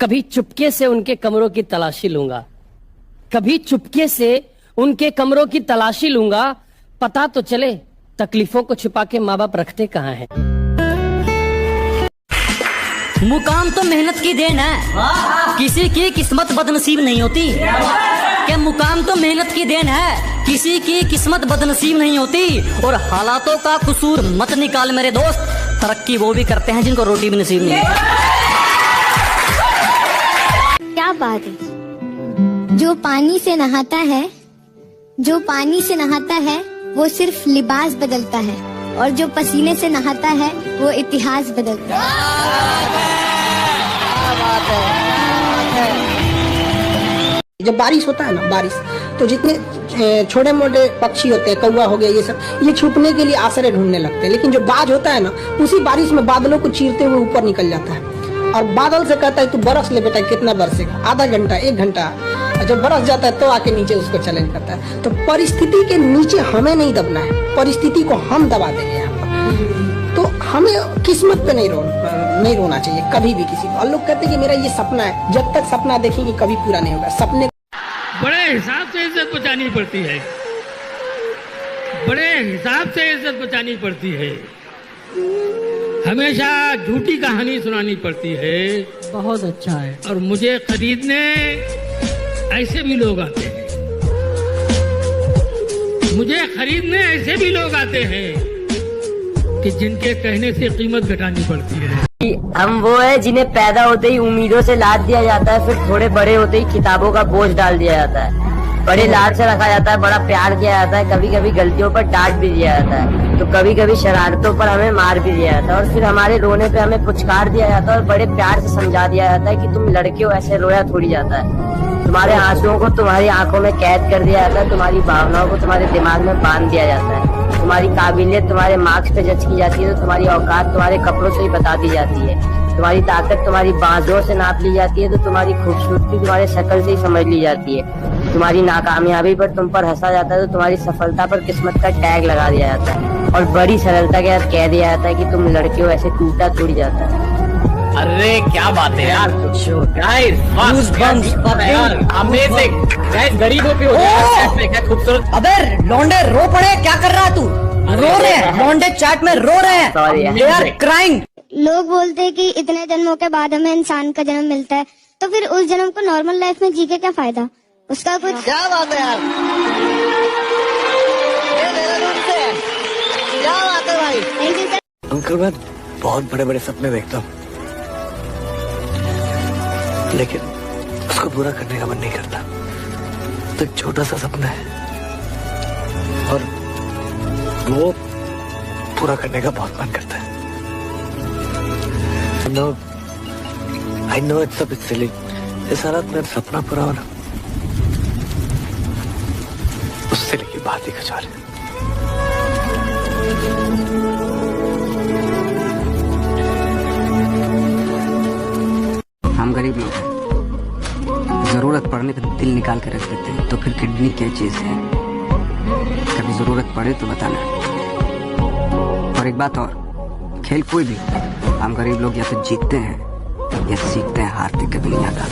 कभी चुपके से उनके कमरों की तलाशी लूंगा, कभी चुपके से उनके कमरों की तलाशी लूंगा, पता तो चले तकलीफों को छुपा के माँ बाप रखते कहाँ हैं। मुकाम तो मेहनत की देन है, किसी की किस्मत बदनसीब नहीं होती। क्या मुकाम तो मेहनत की देन है, किसी की किस्मत बदनसीब नहीं होती। और हालातों का कसूर मत निकाल मेरे दोस्त, तरक्की वो भी करते हैं जिनको रोटी भी नसीब नहीं है। क्या बात है, जो पानी से नहाता है, जो पानी से नहाता है वो सिर्फ लिबास बदलता है, और जो पसीने से नहाता है वो इतिहास बदलता है। जब बारिश होता है ना, बारिश तो जितने छोटे मोटे पक्षी होते हैं, कौवा हो गया, ये सब, ये छुपने के लिए आश्रय ढूंढने लगते हैं। लेकिन जो बाज होता है ना, उसी बारिश में बादलों को चीरते हुए ऊपर निकल जाता है और बादल से कहता है तू बरस ले बेटा, कितना बरसेगा, आधा घंटा, 1 घंटा। जब बरस जाता है तो आके नीचे उसको चैलेंज करता है। तो परिस्थिति के नीचे हमें नहीं दबना है, परिस्थिति को हम दबा देंगे यहाँ पर। तो हमें किस्मत पे नहीं रोना चाहिए कभी भी किसी को। और लोग कहते हैं कि मेरा ये सपना है, जब तक सपना देखेंगे कभी पूरा नहीं होगा। सपने बड़े हिसाब से इज्जत बचानी पड़ती है, बड़े हिसाब से इज्जत बचानी पड़ती है। हमेशा झूठी कहानी सुनानी पड़ती है। बहुत अच्छा है। और मुझे खरीदने ऐसे भी लोग आते हैं, मुझे खरीदने ऐसे भी लोग आते हैं कि जिनके कहने से कीमत घटानी पड़ती है। हम वो है जिन्हें पैदा होते ही उम्मीदों से लाद दिया जाता है, फिर थोड़े बड़े होते ही किताबों का बोझ डाल दिया जाता है। बड़े लाड से रखा जाता है, बड़ा प्यार किया जाता है, कभी कभी गलतियों पर डांट भी दिया जाता है, तो कभी कभी शरारतों पर हमें मार भी दिया जाता है, और फिर हमारे रोने पे हमें पुचकार दिया जाता है और बड़े प्यार से समझा दिया जाता है कि तुम लड़के हो, ऐसे रोया थोड़ी जाता है। तुम्हारे आंसुओं को तुम्हारी आंखों में कैद कर दिया जाता है, तुम्हारी भावनाओं को तुम्हारे दिमाग में बांध दिया जाता है, तुम्हारी काबिलियत तुम्हारे मार्क्स पे जज की जाती है, तो तुम्हारी औकात तुम्हारे कपड़ों से ही बता दी जाती है, तुम्हारी ताकत तुम्हारी बाजों से नाप ली जाती है, तो तुम्हारी खूबसूरती तुम्हारे शक्ल से ही समझ ली जाती है, तुम्हारी नाकामयाबी पर तुम पर हंसा जाता है, तो तुम्हारी सफलता पर किस्मत का टैग लगा दिया जाता है, और बड़ी सरलता के साथ कह दिया जाता है कि तुम लड़के हो, ऐसे टूटा थोड़ी जाता है। अरे क्या बात है यार, गरीबों पे खूबसूरत। अबे लौंडे रो पड़े, क्या कर रहा है तू? रो रहे हैं लौंडे, चैट में रो रहे हैं, दे आर क्राइंग। लोग बोलते हैं कि इतने जन्मों के बाद हमें इंसान का जन्म मिलता है, तो फिर उस जन्म को नॉर्मल लाइफ में जी के क्या फायदा, उसका कुछ। क्या बात है यार, क्या बात है भाई। Thank you sir. अंकल मैं बहुत बड़े बड़े सपने देखता हूँ, लेकिन उसको पूरा करने का मन नहीं करता। तो एक छोटा सा सपना है और वो पूरा करने का बहुत मन करता है। I know it's a bit silly. इस हालत में सपना पूरा होना, उससे लेके बात ही कुछ और है। हम गरीब लोग हैं, जरूरत पड़ने पे दिल निकाल के रख देते हैं, तो फिर किडनी क्या चीज है? कभी जरूरत पड़े तो बताना। और एक बात और, खेल कोई भी, हम गरीब लोग या तो जीतते हैं या सीखते हैं, हारते कभी नहीं आता।